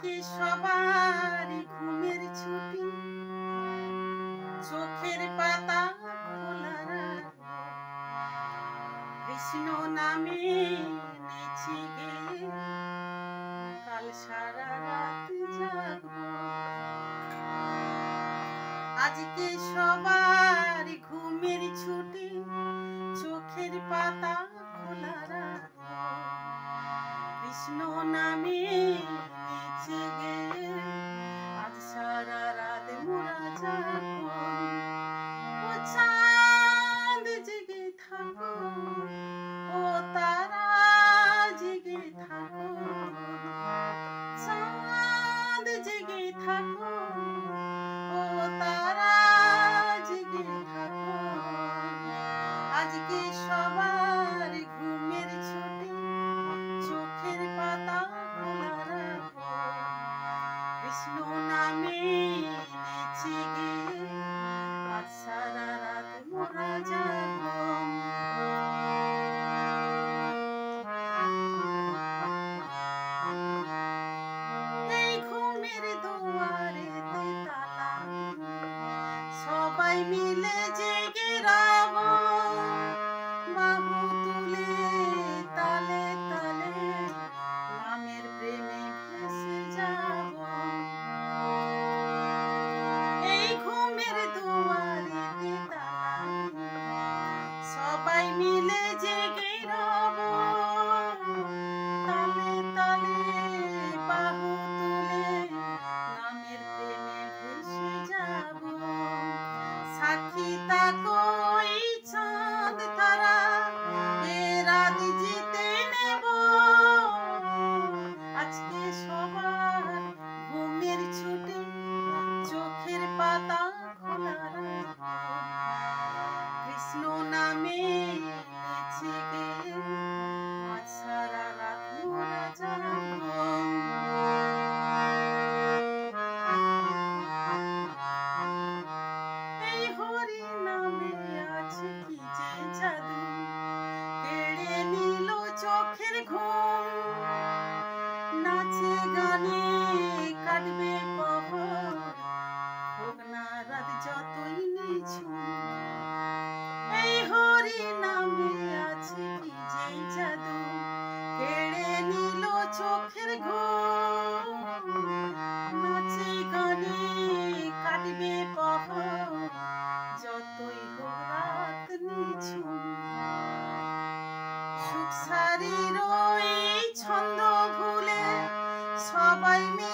আজকে সবার ঘুমের ছুটি, চোখের পাতা খোলা রাখবো, কৃষ্ণ নামে নেচে গেয়ে কাল সারা রাত জাগবো। আজকে সবার ঘুমের ছুটি, চোখের পাতা খোলা রাখবো, কৃষ্ণ নামে নেচে গেয়ে আজ সারা রাত মোরা জাগবো। ও চাঁদ জেগে থাকো, ও তারা জেগে থাকো, চাঁদ জেগে থাকো, ও তারা জেগে থাকো। আজকে সবার ঘুমের ছুটি, চোখের পাতা খোলা রাখো, কৃষ্ণ নামে নেচে গেয়ে আজ সারা রাত মোরা জাগবো। এই ঘুমের দুয়ারেতে তালা, সবাই মিলে জেগে রব, বাহু তুলে তালে তালে নামের প্রেমে ভেসে যাব। এই ঘুমের দুয়ারেতে তালা, সবাই মিলে জেগে রব, তালে তালে বাহু তুলে নামের প্রেমে ভেসে যাব। সাক্ষী তাকো এই চাঁদ তারা, এ রাত জিতে নেব। আজকে সবার ঘুমের ছুটি, চোখের পাতা খোলা রাখবো, কৃষ্ণ নামে নেচে গেয়ে আজ সারা রাত মোরা জাগবো। এই হরি নামে আছে কি যে জাদু, কেড়ে নিল চোখের ঘুম, নাচে গানে কাটবে পহর, হোক না রাত যতই নিঝুম। এই হরি নামে আছে কি যে জাদু, কেড়ে নিল চোখের ঘুম, নাচে গানে কাটবে পহর, যতই হোক রাত নিঝুম। সুখ সারির এই ছন্দ ভুলে সবাই মিলে